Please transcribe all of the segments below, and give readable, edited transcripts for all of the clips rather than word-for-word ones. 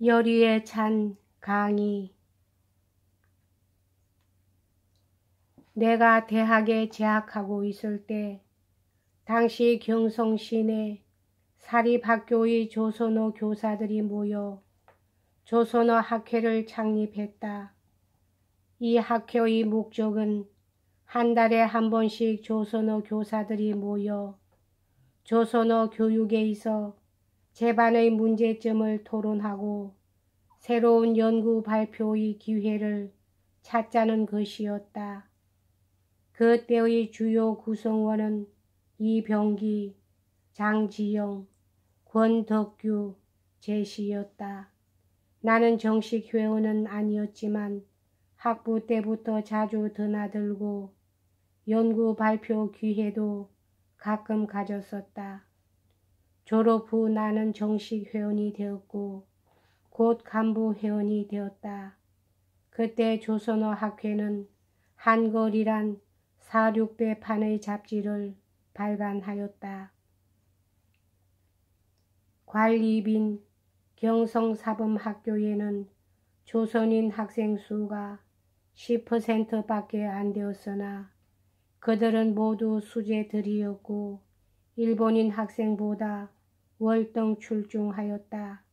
열의에 찬 강의. 내가 대학에 재학하고 있을 때 당시 경성시내 사립학교의 조선어 교사들이 모여 조선어 학회를 창립했다. 이 학회의 목적은 한 달에 한 번씩 조선어 교사들이 모여 조선어 교육에 있어 제반의 문제점을 토론하고 새로운 연구 발표의 기회를 찾자는 것이었다. 그때의 주요 구성원은 이병기, 장지영, 권덕규, 제시였다. 나는 정식 회원은 아니었지만 학부 때부터 자주 드나들고 연구 발표 기회도 가끔 가졌었다. 졸업 후 나는 정식 회원이 되었고 곧 간부 회원이 되었다. 그때 조선어 학회는 한걸이란 4,600 판의 잡지를 발간하였다. 관리빈 경성사범학교에는 조선인 학생 수가 10%밖에 안 되었으나 그들은 모두 수재들이었고 일본인 학생보다 월등 출중하였다.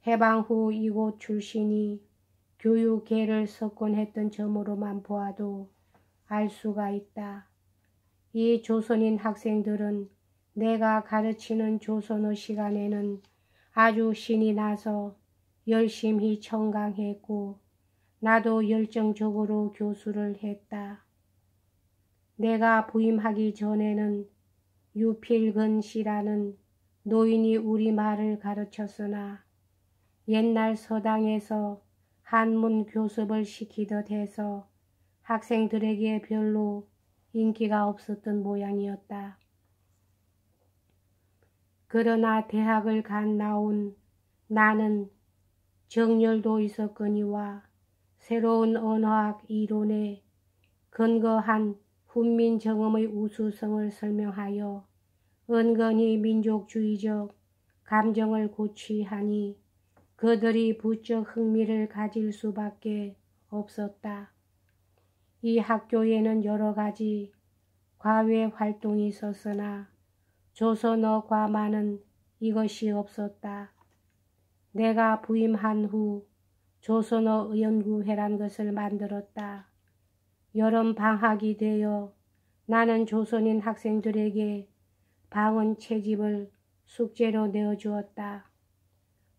해방 후 이곳 출신이 교육계를 석권했던 점으로만 보아도 알 수가 있다. 이 조선인 학생들은 내가 가르치는 조선어 시간에는 아주 신이 나서 열심히 청강했고 나도 열정적으로 교수를 했다. 내가 부임하기 전에는 유필근 씨라는 노인이 우리말을 가르쳤으나 옛날 서당에서 한문 교습을 시키듯 해서 학생들에게 별로 인기가 없었던 모양이었다. 그러나 대학을 간 나온 나는 정열도 있었거니와 새로운 언어학 이론에 근거한 훈민정음의 우수성을 설명하여 은근히 민족주의적 감정을 고취하니 그들이 부쩍 흥미를 가질 수밖에 없었다. 이 학교에는 여러 가지 과외 활동이 있었으나 조선어 과만은 이것이 없었다. 내가 부임한 후 조선어 연구회란 것을 만들었다. 여름 방학이 되어 나는 조선인 학생들에게 방언 채집을 숙제로 내어주었다.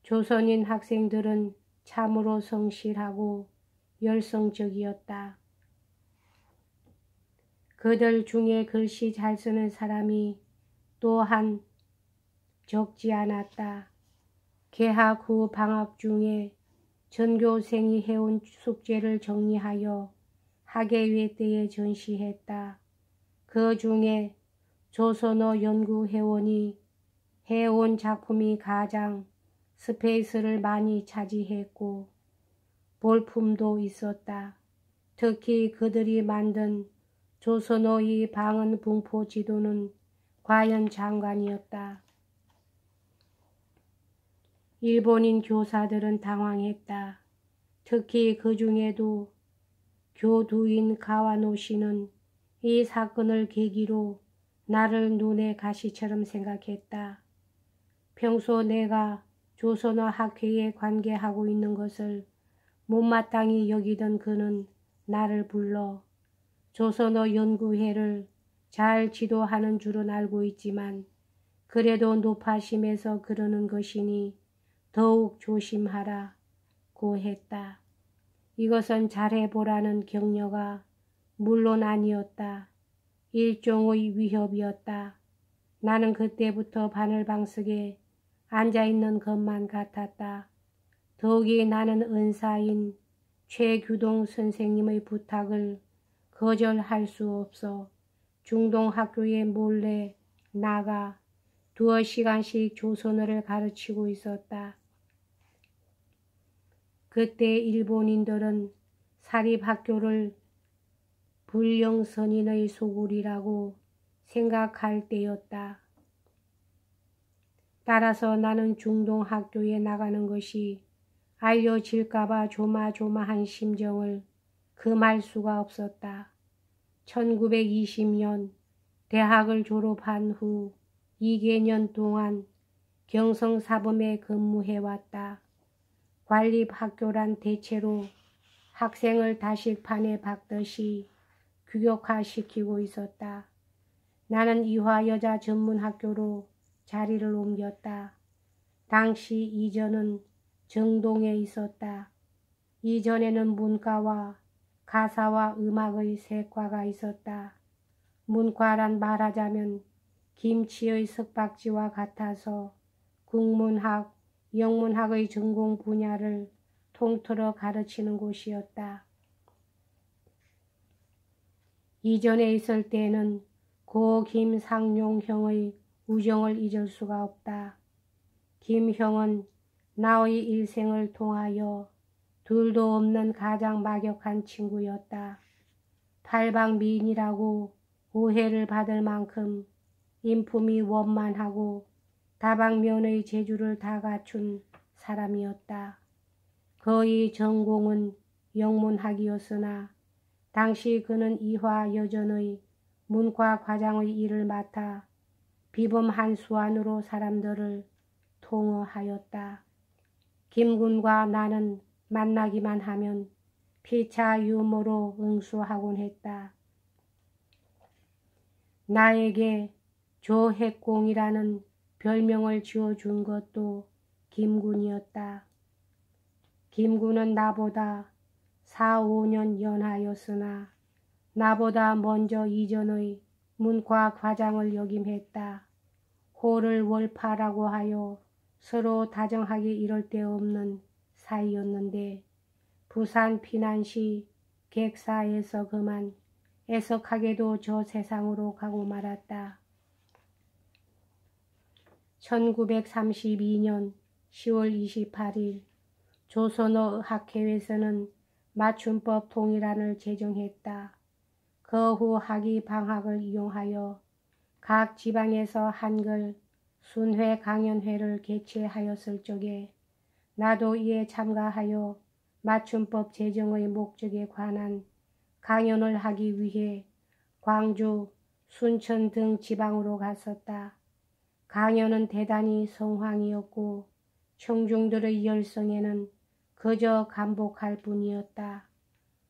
조선인 학생들은 참으로 성실하고 열성적이었다. 그들 중에 글씨 잘 쓰는 사람이 또한 적지 않았다. 개학 후 방학 중에 전교생이 해온 숙제를 정리하여 학예회 때에 전시했다. 그 중에 조선어 연구회원이 해온 작품이 가장 스페이스를 많이 차지했고 볼품도 있었다. 특히 그들이 만든 조선어의 방언 분포 지도는 과연 장관이었다. 일본인 교사들은 당황했다. 특히 그 중에도 교두인 가와노 씨는 이 사건을 계기로 나를 눈의 가시처럼 생각했다. 평소 내가 조선어 학회에 관계하고 있는 것을 못마땅히 여기던 그는 나를 불러 조선어 연구회를 잘 지도하는 줄은 알고 있지만 그래도 노파심에서 그러는 것이니 더욱 조심하라고 했다. 이것은 잘해보라는 격려가 물론 아니었다. 일종의 위협이었다. 나는 그때부터 바늘방석에 앉아있는 것만 같았다. 더욱이 나는 은사인 최규동 선생님의 부탁을 거절할 수 없어 중동학교에 몰래 나가 2시간씩 조선어를 가르치고 있었다. 그때 일본인들은 사립학교를 불령선인의 소굴이라고 생각할 때였다. 따라서 나는 중동학교에 나가는 것이 알려질까봐 조마조마한 심정을 금할 수가 없었다. 1920년 대학을 졸업한 후 2개년 동안 경성사범에 근무해왔다. 관립학교란 대체로 학생을 다식판에 박듯이 규격화시키고 있었다. 나는 이화여자 전문학교로 자리를 옮겼다. 당시 이전은 정동에 있었다. 이전에는 문과와 가사와 음악의 세 과가 있었다. 문과란 말하자면 김치의 석박지와 같아서 국문학, 영문학의 전공 분야를 통틀어 가르치는 곳이었다. 이전에 있을 때는 고 김상용 형의 우정을 잊을 수가 없다. 김 형은 나의 일생을 통하여 둘도 없는 가장 막역한 친구였다. 팔방미인이라고 오해를 받을 만큼 인품이 원만하고 다방면의 재주를 다 갖춘 사람이었다. 그의 전공은 영문학이었으나 당시 그는 이화여전의 문과 과장의 일을 맡아 비범 한수안으로 사람들을 통어하였다. 김군과 나는 만나기만 하면 피차 유머로 응수하곤 했다. 나에게 조핵공이라는 별명을 지어준 것도 김군이었다. 김군은 나보다 4, 5년 연하였으나 나보다 먼저 이전의 문과 과장을 역임했다. 호를 월파라고 하여 서로 다정하게 이럴 데 없는 사이였는데 부산 피난시 객사에서 그만 애석하게도 저 세상으로 가고 말았다. 1932년 10월 28일 조선어 학회에서는 맞춤법 통일안을 제정했다. 그 후 학위 방학을 이용하여 각 지방에서 한글 순회 강연회를 개최하였을 적에 나도 이에 참가하여 맞춤법 제정의 목적에 관한 강연을 하기 위해 광주, 순천 등 지방으로 갔었다. 강연은 대단히 성황이었고 청중들의 열성에는 그저 감복할 뿐이었다.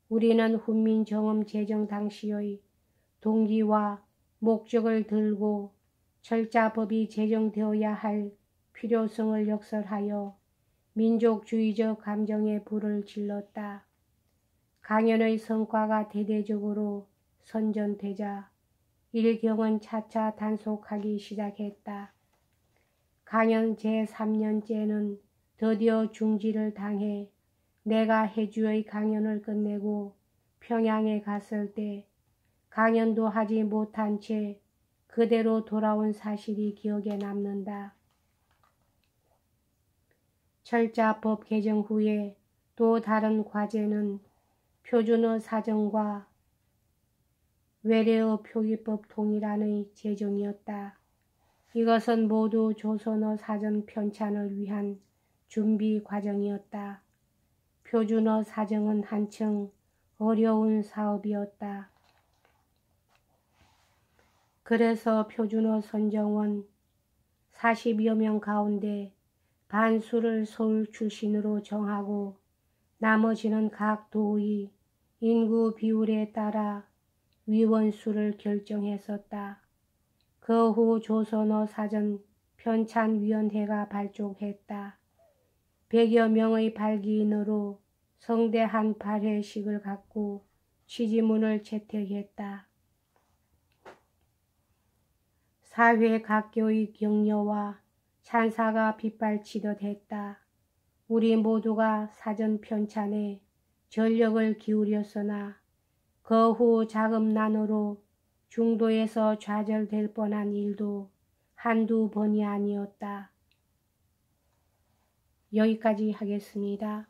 우리는 훈민정음 제정 당시의 동기와 목적을 들고 철자법이 제정되어야 할 필요성을 역설하여 민족주의적 감정에 불을 질렀다. 강연의 성과가 대대적으로 선전되자 일경은 차차 단속하기 시작했다. 강연 제3년째는 드디어 중지를 당해 내가 해주의 강연을 끝내고 평양에 갔을 때 강연도 하지 못한 채 그대로 돌아온 사실이 기억에 남는다. 철자법 개정 후에 또 다른 과제는 표준어 사정과 외래어 표기법 통일안의 제정이었다. 이것은 모두 조선어 사전 편찬을 위한 준비 과정이었다. 표준어 사정은 한층 어려운 사업이었다. 그래서 표준어 선정원 40여 명 가운데 반수를 서울 출신으로 정하고 나머지는 각 도의 인구 비율에 따라 위원수를 결정했었다. 그 후 조선어 사전 편찬위원회가 발족했다. 100여 명의 발기인으로 성대한 발회식을 갖고 취지문을 채택했다. 사회 각교의 격려와 찬사가 빗발치듯 했다. 우리 모두가 사전 편찬에 전력을 기울였으나 그 후 자금난으로 중도에서 좌절될 뻔한 일도 한두 번이 아니었다. 여기까지 하겠습니다.